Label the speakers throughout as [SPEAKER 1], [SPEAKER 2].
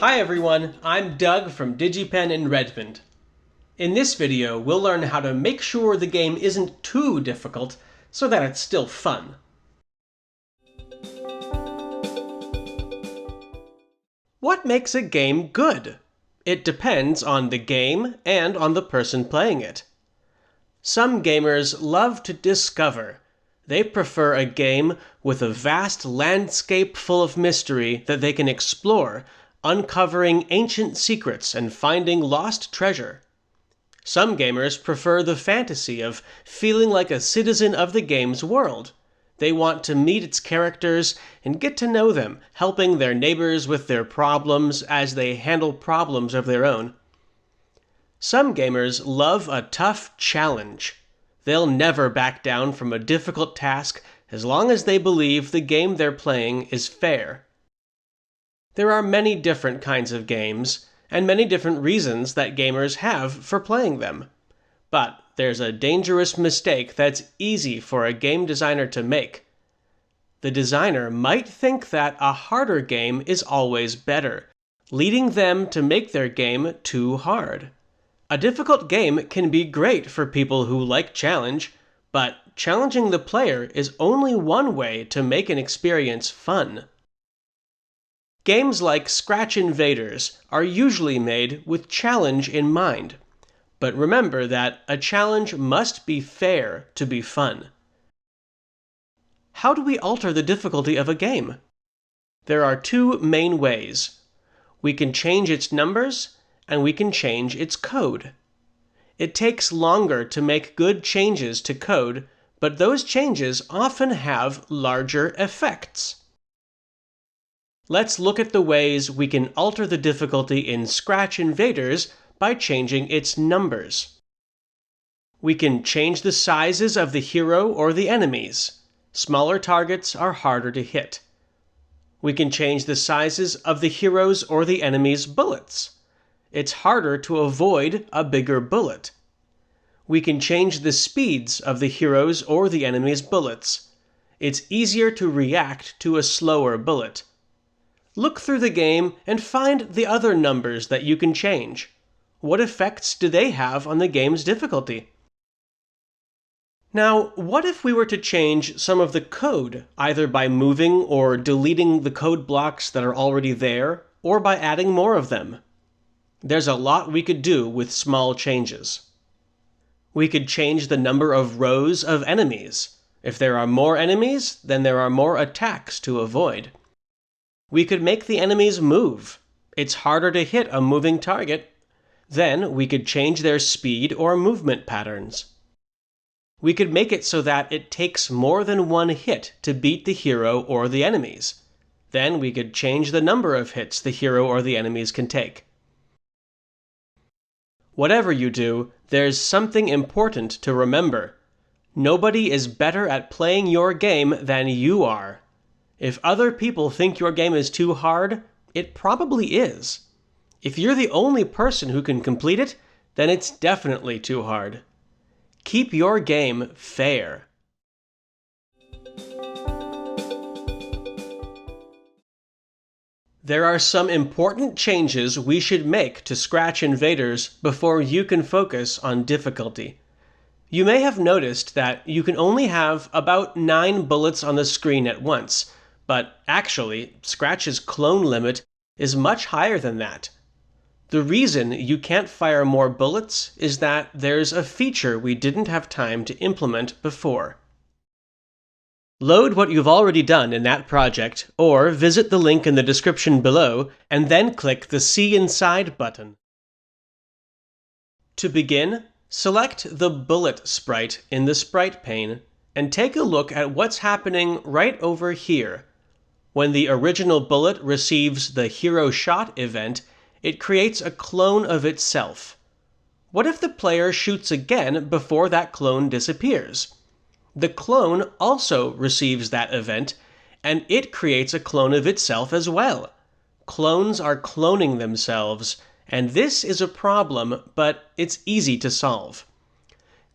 [SPEAKER 1] Hi everyone, I'm Doug from DigiPen in Redmond. In this video, we'll learn how to make sure the game isn't too difficult so that it's still fun. What makes a game good? It depends on the game and on the person playing it. Some gamers love to discover. They prefer a game with a vast landscape full of mystery that they can explore, uncovering ancient secrets and finding lost treasure. Some gamers prefer the fantasy of feeling like a citizen of the game's world. They want to meet its characters and get to know them, helping their neighbors with their problems as they handle problems of their own. Some gamers love a tough challenge. They'll never back down from a difficult task as long as they believe the game they're playing is fair. There are many different kinds of games, and many different reasons that gamers have for playing them. But there's a dangerous mistake that's easy for a game designer to make. The designer might think that a harder game is always better, leading them to make their game too hard. A difficult game can be great for people who like challenge, but challenging the player is only one way to make an experience fun. Games like Scratch Invaders are usually made with challenge in mind. But remember that a challenge must be fair to be fun. How do we alter the difficulty of a game? There are two main ways. We can change its numbers, and we can change its code. It takes longer to make good changes to code, but those changes often have larger effects. Let's look at the ways we can alter the difficulty in Scratch Invaders by changing its numbers. We can change the sizes of the hero or the enemies. Smaller targets are harder to hit. We can change the sizes of the heroes or the enemies' bullets. It's harder to avoid a bigger bullet. We can change the speeds of the heroes or the enemies' bullets. It's easier to react to a slower bullet. Look through the game and find the other numbers that you can change. What effects do they have on the game's difficulty? Now, what if we were to change some of the code, either by moving or deleting the code blocks that are already there, or by adding more of them? There's a lot we could do with small changes. We could change the number of rows of enemies. If there are more enemies, then there are more attacks to avoid. We could make the enemies move. It's harder to hit a moving target. Then we could change their speed or movement patterns. We could make it so that it takes more than one hit to beat the hero or the enemies. Then we could change the number of hits the hero or the enemies can take. Whatever you do, there's something important to remember. Nobody is better at playing your game than you are. If other people think your game is too hard, it probably is. If you're the only person who can complete it, then it's definitely too hard. Keep your game fair. There are some important changes we should make to Scratch Invaders before you can focus on difficulty. You may have noticed that you can only have about 9 bullets on the screen at once, but actually, Scratch's clone limit is much higher than that. The reason you can't fire more bullets is that there's a feature we didn't have time to implement before. Load what you've already done in that project, or visit the link in the description below, and then click the See Inside button. To begin, select the bullet sprite in the sprite pane, and take a look at what's happening right over here. When the original bullet receives the Hero Shot event, it creates a clone of itself. What if the player shoots again before that clone disappears? The clone also receives that event, and it creates a clone of itself as well. Clones are cloning themselves, and this is a problem, but it's easy to solve.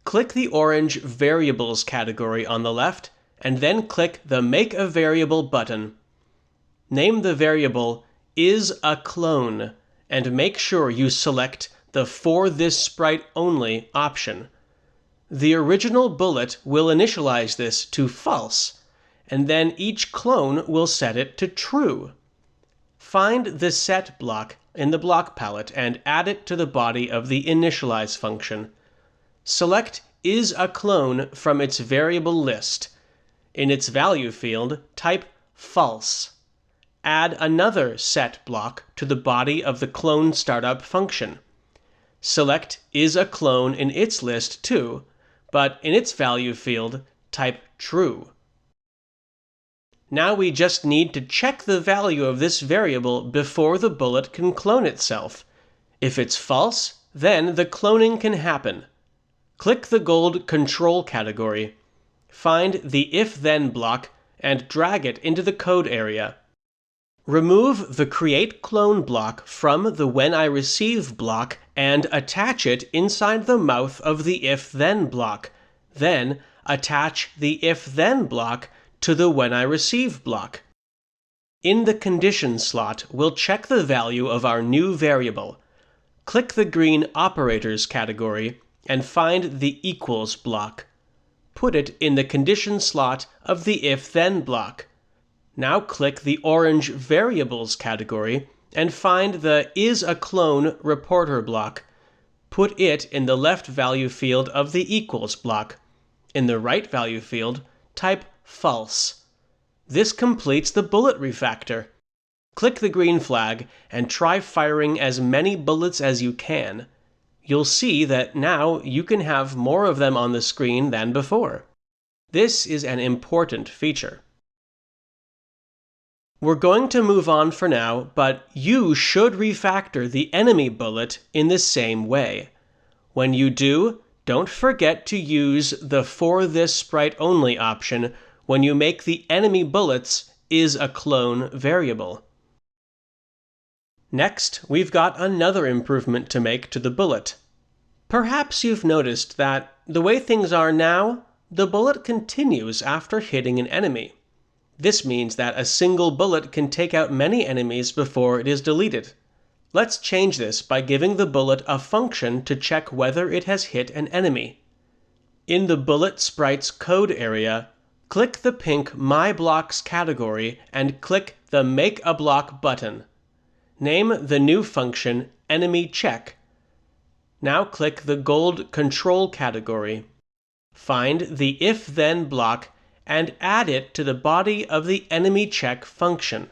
[SPEAKER 1] Click the orange Variables category on the left, and then click the Make a Variable button. Name the variable is a clone, and make sure you select the For This Sprite Only option. The original bullet will initialize this to false, and then each clone will set it to true. Find the set block in the block palette and add it to the body of the initialize function. Select is a clone from its variable list. In its value field, type false. Add another set block to the body of the clone startup function. Select is a clone in its list too, but in its value field, type true. Now we just need to check the value of this variable before the bullet can clone itself. If it's false, then the cloning can happen. Click the gold Control category. Find the if-then block and drag it into the code area. Remove the Create Clone block from the When I Receive block and attach it inside the mouth of the if-then block. Then attach the if-then block to the When I Receive block. In the condition slot, we'll check the value of our new variable. Click the green Operators category and find the equals block. Put it in the condition slot of the if-then block. Now click the orange Variables category and find the Is a Clone reporter block. Put it in the left value field of the equals block. In the right value field, type false. This completes the bullet refactor. Click the green flag and try firing as many bullets as you can. You'll see that now you can have more of them on the screen than before. This is an important feature. We're going to move on for now, but you should refactor the enemy bullet in the same way. When you do, don't forget to use the For This Sprite Only option when you make the enemy bullets is a clone variable. Next, we've got another improvement to make to the bullet. Perhaps you've noticed that the way things are now, the bullet continues after hitting an enemy. This means that a single bullet can take out many enemies before it is deleted. Let's change this by giving the bullet a function to check whether it has hit an enemy. In the Bullet Sprites code area, click the pink My Blocks category and click the Make a Block button. Name the new function Enemy Check. Now click the gold Control category. Find the if-then block and add it to the body of the Enemy Check function.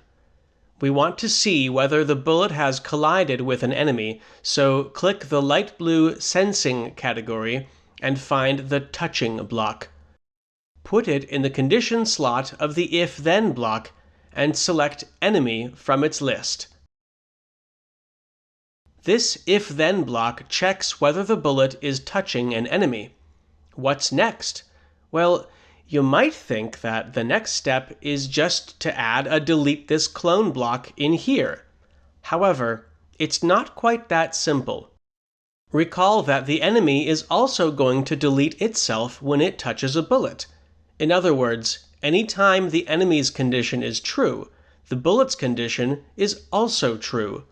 [SPEAKER 1] We want to see whether the bullet has collided with an enemy, so click the light blue Sensing category and find the Touching block. Put it in the condition slot of the if-then block and select Enemy from its list. This if-then block checks whether the bullet is touching an enemy. What's next? Well, you might think that the next step is just to add a Delete This Clone block in here. However, it's not quite that simple. Recall that the enemy is also going to delete itself when it touches a bullet. In other words, anytime the enemy's condition is true, the bullet's condition is also true.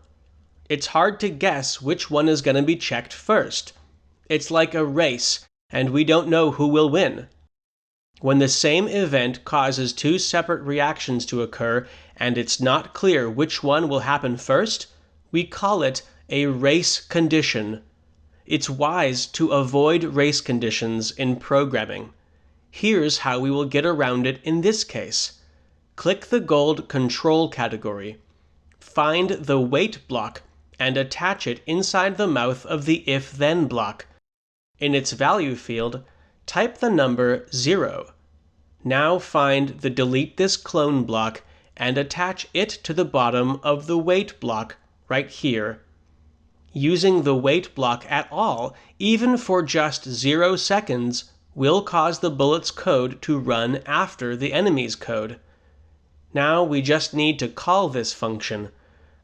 [SPEAKER 1] It's hard to guess which one is going to be checked first. It's like a race, and we don't know who will win. When the same event causes two separate reactions to occur and it's not clear which one will happen first, we call it a race condition. It's wise to avoid race conditions in programming. Here's how we will get around it in this case. Click the gold Control category. Find the Wait block and attach it inside the mouth of the if-then block. In its value field, type the number 0. Now find the Delete This Clone block and attach it to the bottom of the Wait block right here. Using the Wait block at all, even for just 0 seconds, will cause the bullet's code to run after the enemy's code. Now we just need to call this function.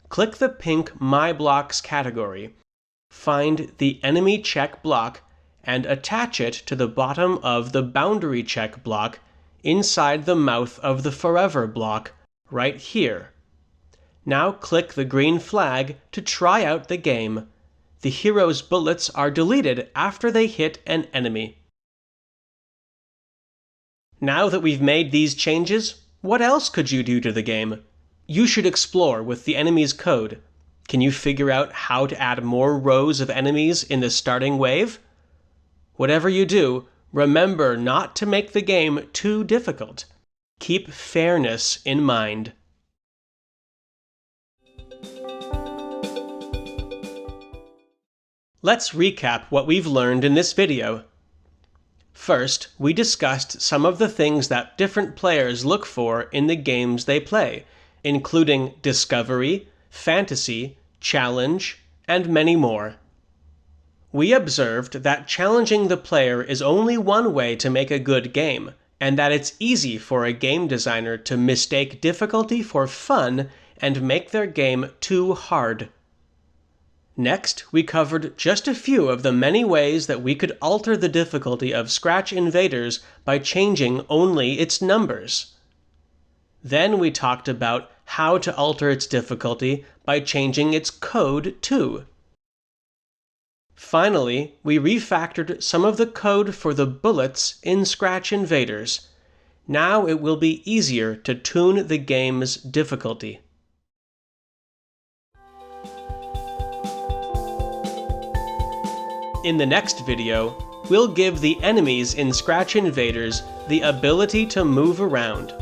[SPEAKER 1] Click the pink My Blocks category. Find the Enemy Check block and attach it to the bottom of the Boundary Check block inside the mouth of the Forever block right here. Now click the green flag to try out the game. The hero's bullets are deleted after they hit an enemy. Now that we've made these changes, what else could you do to the game? You should explore with the enemy's code. Can you figure out how to add more rows of enemies in the starting wave? Whatever you do, remember not to make the game too difficult. Keep fairness in mind. Let's recap what we've learned in this video. First, we discussed some of the things that different players look for in the games they play, including discovery, fantasy, challenge, and many more. We observed that challenging the player is only one way to make a good game, and that it's easy for a game designer to mistake difficulty for fun and make their game too hard. Next, we covered just a few of the many ways that we could alter the difficulty of Scratch Invaders by changing only its numbers. Then we talked about how to alter its difficulty by changing its code too. Finally, we refactored some of the code for the bullets in Scratch Invaders. Now it will be easier to tune the game's difficulty. In the next video, we'll give the enemies in Scratch Invaders the ability to move around.